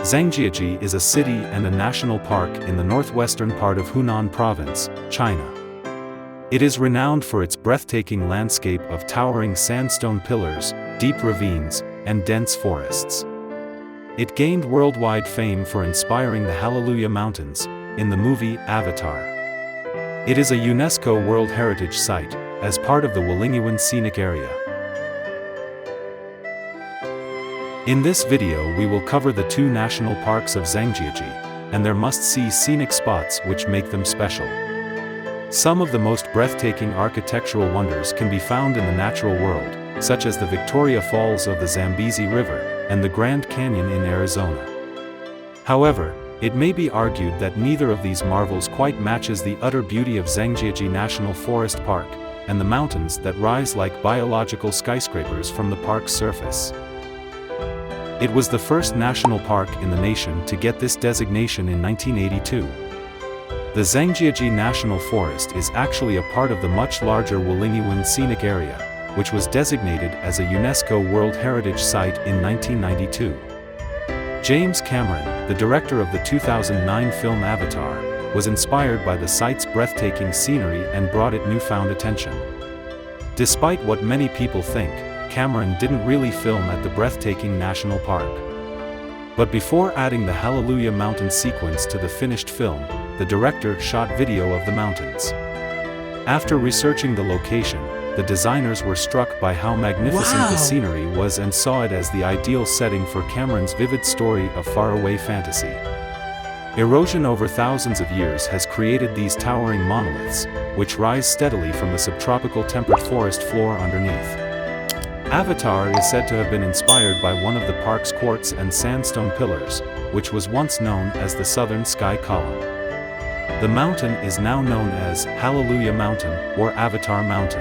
Zhangjiajie is a city and a national park in the northwestern part of Hunan Province, China. It is renowned for its breathtaking landscape of towering sandstone pillars, deep ravines, and dense forests. It gained worldwide fame for inspiring the Hallelujah Mountains in the movie Avatar. It is a UNESCO World Heritage Site as part of the Wulingyuan Scenic Area. In this video we will cover the two national parks of Zhangjiajie and their must-see scenic spots which make them special. Some of the most breathtaking architectural wonders can be found in the natural world, such as the Victoria Falls of the Zambezi River and the Grand Canyon in Arizona. However, it may be argued that neither of these marvels quite matches the utter beauty of Zhangjiajie National Forest Park and the mountains that rise like biological skyscrapers from the park's surface. It was the first national park in the nation to get this designation in 1982. The Zhangjiajie National Forest is actually a part of the much larger Wulingyuan Scenic Area, which was designated as a UNESCO World Heritage Site in 1992. James Cameron, the director of the 2009 film Avatar, was inspired by the site's breathtaking scenery and brought it newfound attention. Despite what many people think, Cameron didn't really film at the breathtaking national park. But before adding the Hallelujah Mountain sequence to the finished film, the director shot video of the mountains. After researching the location, the designers were struck by how magnificent the scenery was and saw it as the ideal setting for Cameron's vivid story of faraway fantasy. Erosion over thousands of years has created these towering monoliths, which rise steadily from the subtropical temperate forest floor underneath. Avatar is said to have been inspired by one of the park's quartz and sandstone pillars, which was once known as the Southern Sky Column. The mountain is now known as Hallelujah Mountain or Avatar Mountain.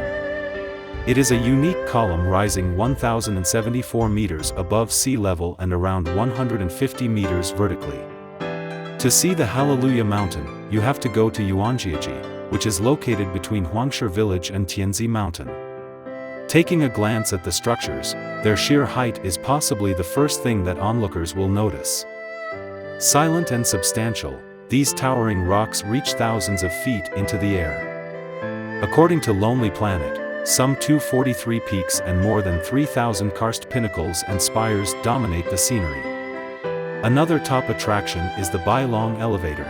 It is a unique column rising 1,074 meters above sea level and around 150 meters vertically. To see the Hallelujah Mountain, you have to go to Zhangjiajie, which is located between Huangshi Village and Tianmen Mountain. Taking a glance at the structures, their sheer height is possibly the first thing that onlookers will notice. Silent and substantial, these towering rocks reach thousands of feet into the air. According to Lonely Planet, some 243 peaks and more than 3,000 karst pinnacles and spires dominate the scenery. Another top attraction is the Bailong Elevator.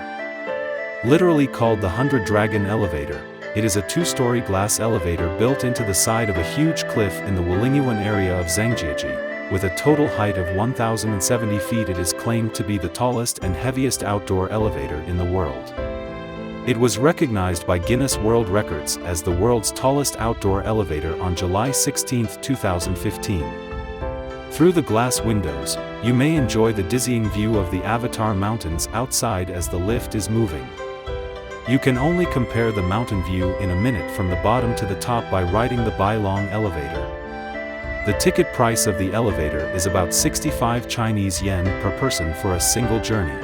Literally called the 100-Dragon Elevator, it is a two-story glass elevator built into the side of a huge cliff in the Wulingyuan area of Zhangjiajie. With a total height of 1,070 feet, it is claimed to be the tallest and heaviest outdoor elevator in the world. It was recognized by Guinness World Records as the world's tallest outdoor elevator on July 16, 2015. Through the glass windows, you may enjoy the dizzying view of the Avatar Mountains outside as the lift is moving. You can only compare the mountain view in a minute from the bottom to the top by riding the Bailong Elevator. The ticket price of the elevator is about 65 Chinese yen per person for a single journey.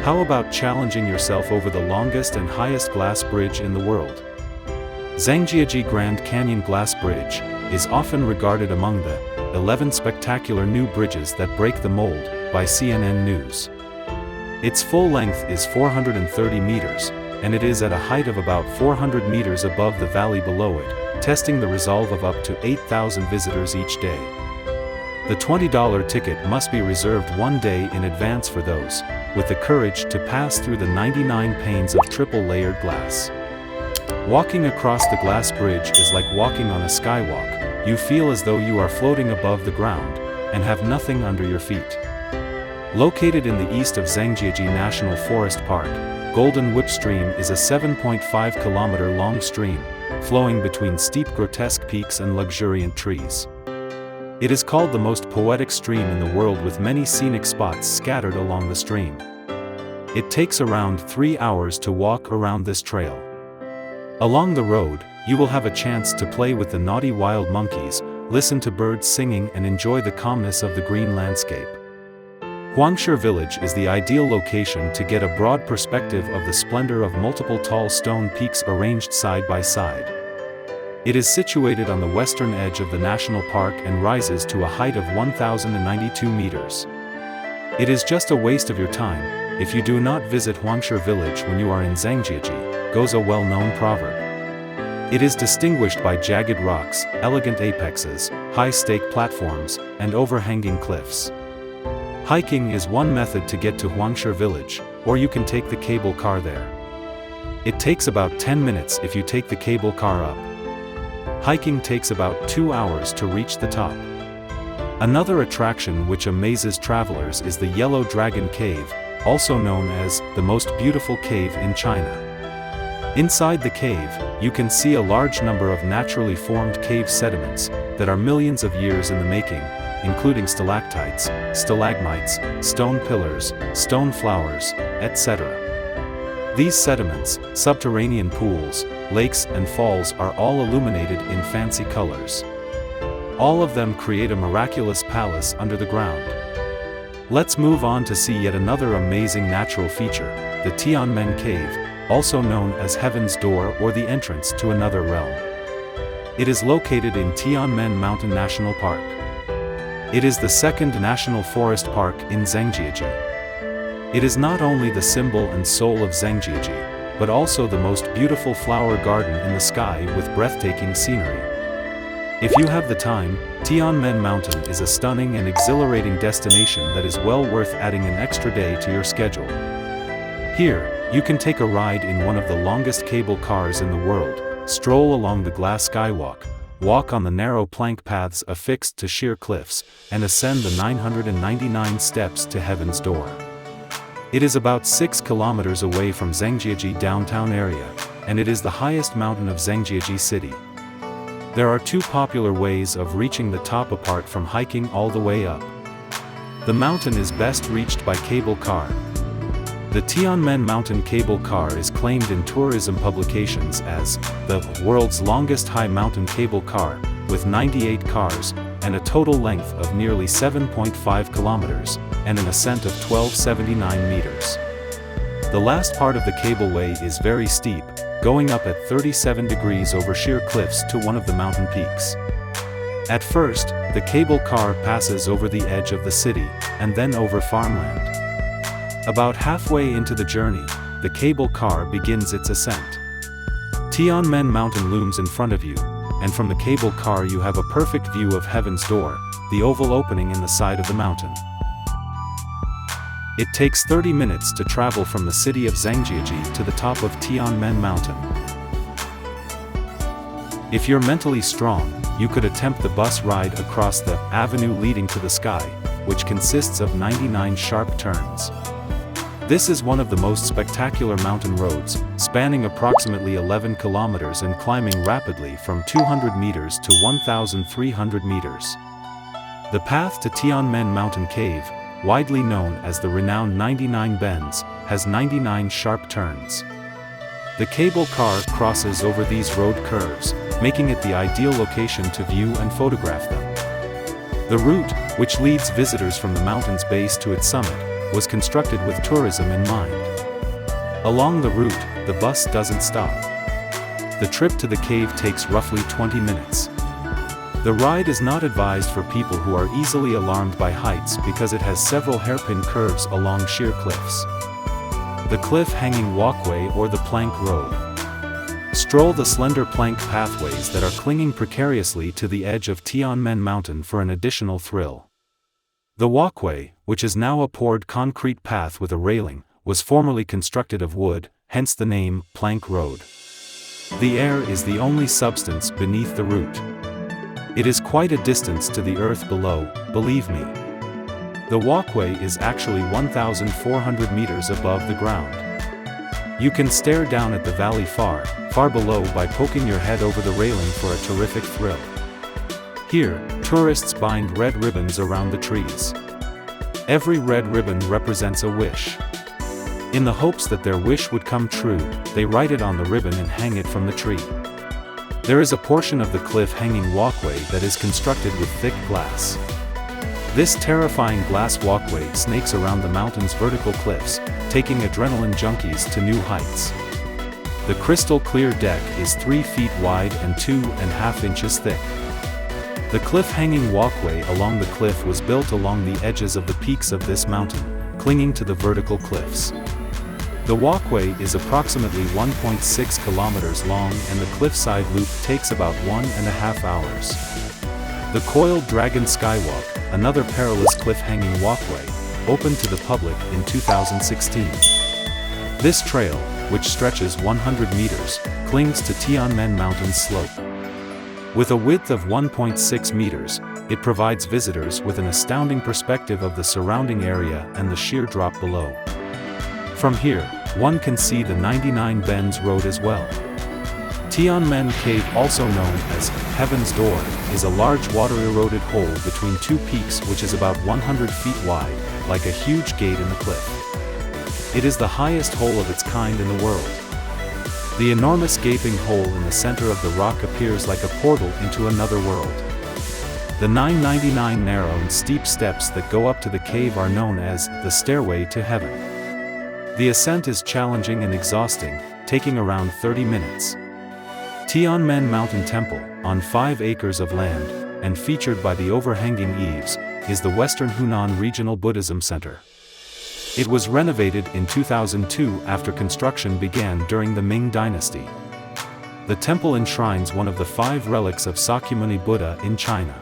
How about challenging yourself over the longest and highest glass bridge in the world? Zhangjiajie Grand Canyon Glass Bridge is often regarded among the 11 spectacular new bridges that break the mold by CNN News. Its full length is 430 meters, and it is at a height of about 400 meters above the valley below it, testing the resolve of up to 8,000 visitors each day. The $20 ticket must be reserved one day in advance for those with the courage to pass through the 99 panes of triple-layered glass. Walking across the glass bridge is like walking on a skywalk. You feel as though you are floating above the ground and have nothing under your feet. Located in the east of Zhangjiajie National Forest Park, Golden Whip Stream is a 7.5-kilometer-long stream, flowing between steep grotesque peaks and luxuriant trees. It is called the most poetic stream in the world with many scenic spots scattered along the stream. It takes around 3 hours to walk around this trail. Along the road, you will have a chance to play with the naughty wild monkeys, listen to birds singing and enjoy the calmness of the green landscape. Huangshi Village is the ideal location to get a broad perspective of the splendor of multiple tall stone peaks arranged side by side. It is situated on the western edge of the national park and rises to a height of 1,092 meters. It is just a waste of your time if you do not visit Huangshi Village when you are in Zhangjiajie, goes a well-known proverb. It is distinguished by jagged rocks, elegant apexes, high stake platforms, and overhanging cliffs. Hiking is one method to get to Huangshi Village, or you can take the cable car there. It takes about 10 minutes if you take the cable car up. Hiking takes about 2 hours to reach the top. Another attraction which amazes travelers is the Yellow Dragon Cave, also known as the most beautiful cave in China. Inside the cave, you can see a large number of naturally formed cave sediments that are millions of years in the making, including stalactites, stalagmites, stone pillars, stone flowers, etc. These sediments, subterranean pools, lakes and falls are all illuminated in fancy colors. All of them create a miraculous palace under the ground. Let's move on to see yet another amazing natural feature, the Tianmen Cave, also known as Heaven's Door or the entrance to another realm. It is located in Tianmen Mountain National Park. It is the second national forest park in Zhangjiajie. It is not only the symbol and soul of Zhangjiajie, but also the most beautiful flower garden in the sky with breathtaking scenery. If you have the time, Tianmen Mountain is a stunning and exhilarating destination that is well worth adding an extra day to your schedule. Here, you can take a ride in one of the longest cable cars in the world, stroll along the glass skywalk, walk on the narrow plank paths affixed to sheer cliffs, and ascend the 999 steps to Heaven's Door. It is about 6 kilometers away from Zhangjiajie downtown area, and it is the highest mountain of Zhangjiajie city. There are two popular ways of reaching the top apart from hiking all the way up. The mountain is best reached by cable car. The Tianmen Mountain Cable Car is claimed in tourism publications as the world's longest high mountain cable car, with 98 cars, and a total length of nearly 7.5 kilometers, and an ascent of 1279 meters. The last part of the cableway is very steep, going up at 37 degrees over sheer cliffs to one of the mountain peaks. At first, the cable car passes over the edge of the city, and then over farmland. About halfway into the journey, the cable car begins its ascent. Tianmen Mountain looms in front of you, and from the cable car you have a perfect view of Heaven's Door, the oval opening in the side of the mountain. It takes 30 minutes to travel from the city of Zhangjiajie to the top of Tianmen Mountain. If you're mentally strong, you could attempt the bus ride across the avenue leading to the sky, which consists of 99 sharp turns. This is one of the most spectacular mountain roads, spanning approximately 11 kilometers and climbing rapidly from 200 meters to 1,300 meters. The path to Tianmen Mountain Cave, widely known as the renowned 99 Bends, has 99 sharp turns. The cable car crosses over these road curves, making it the ideal location to view and photograph them. The route, which leads visitors from the mountain's base to its summit, was constructed with tourism in mind. Along the route, the bus doesn't stop. The trip to the cave takes roughly 20 minutes. The ride is not advised for people who are easily alarmed by heights because it has several hairpin curves along sheer cliffs. The cliff-hanging walkway or the plank road. Stroll the slender plank pathways that are clinging precariously to the edge of Tianmen Mountain for an additional thrill. The walkway, which is now a poured concrete path with a railing, was formerly constructed of wood, hence the name Plank Road. The air is the only substance beneath the route. It is quite a distance to the earth below, believe me. The walkway is actually 1,400 meters above the ground. You can stare down at the valley far, far below by poking your head over the railing for a terrific thrill. Here, tourists bind red ribbons around the trees. Every red ribbon represents a wish. In the hopes that their wish would come true, they write it on the ribbon and hang it from the tree. There is a portion of the cliff-hanging walkway that is constructed with thick glass. This terrifying glass walkway snakes around the mountain's vertical cliffs, taking adrenaline junkies to new heights. The crystal-clear deck is 3 feet wide and 2.5 inches thick. The cliff-hanging walkway along the cliff was built along the edges of the peaks of this mountain, clinging to the vertical cliffs. The walkway is approximately 1.6 kilometers long and the cliffside loop takes about 1.5 hours. The Coiled Dragon Skywalk, another perilous cliff-hanging walkway, opened to the public in 2016. This trail, which stretches 100 meters, clings to Tianmen Mountain's slope. With a width of 1.6 meters, it provides visitors with an astounding perspective of the surrounding area and the sheer drop below. From here, one can see the 99 Bends Road as well. Tianmen Cave, also known as Heaven's Door, is a large water-eroded hole between two peaks which is about 100 feet wide, like a huge gate in the cliff. It is the highest hole of its kind in the world. The enormous gaping hole in the center of the rock appears like a portal into another world. The 999 narrow and steep steps that go up to the cave are known as the Stairway to Heaven. The ascent is challenging and exhausting, taking around 30 minutes. Tianmen Mountain Temple, on 5 acres of land, and featured by the overhanging eaves, is the Western Hunan Regional Buddhism Center. It was renovated in 2002 after construction began during the Ming Dynasty. The temple enshrines one of the 5 relics of Sakyamuni Buddha in China.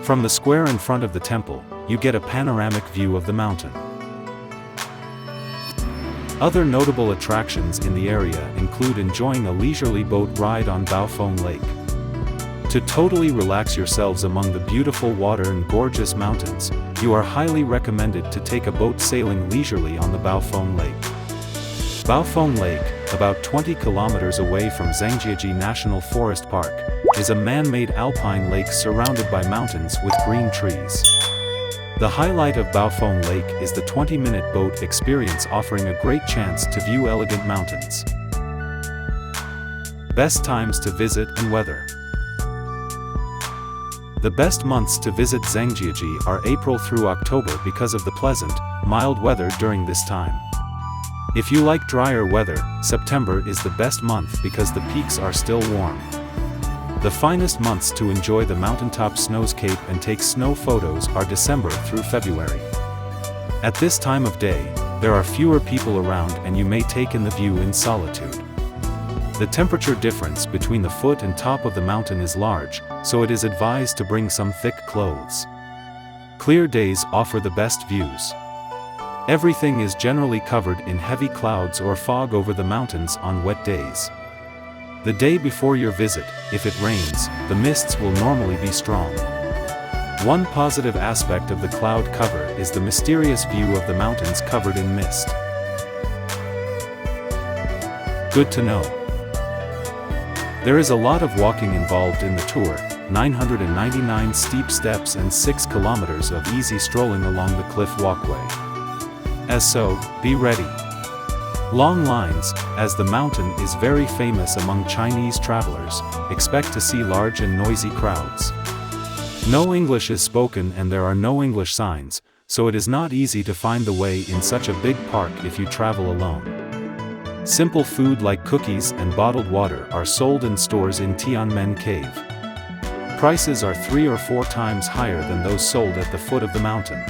From the square in front of the temple, you get a panoramic view of the mountain. Other notable attractions in the area include enjoying a leisurely boat ride on Baofeng Lake. To totally relax yourselves among the beautiful water and gorgeous mountains, you are highly recommended to take a boat sailing leisurely on the Baofeng Lake. Baofeng Lake, about 20 kilometers away from Zhangjiajie National Forest Park, is a man-made alpine lake surrounded by mountains with green trees. The highlight of Baofeng Lake is the 20-minute boat experience, offering a great chance to view elegant mountains. Best times to visit and weather. The best months to visit Zhangjiajie are April through October because of the pleasant, mild weather during this time. If you like drier weather, September is the best month because the peaks are still warm. The finest months to enjoy the mountaintop snowscape and take snow photos are December through February. At this time of day, there are fewer people around and you may take in the view in solitude. The temperature difference between the foot and top of the mountain is large, so it is advised to bring some thick clothes. Clear days offer the best views. Everything is generally covered in heavy clouds or fog over the mountains on wet days. The day before your visit, if it rains, the mists will normally be strong. One positive aspect of the cloud cover is the mysterious view of the mountains covered in mist. Good to know. There is a lot of walking involved in the tour, 999 steep steps and 6 kilometers of easy strolling along the cliff walkway. As so, be ready. Long lines, as the mountain is very famous among Chinese travelers, expect to see large and noisy crowds. No English is spoken and there are no English signs, so it is not easy to find the way in such a big park if you travel alone. Simple food like cookies and bottled water are sold in stores in Tianmen Cave. Prices are 3 or 4 times higher than those sold at the foot of the mountain.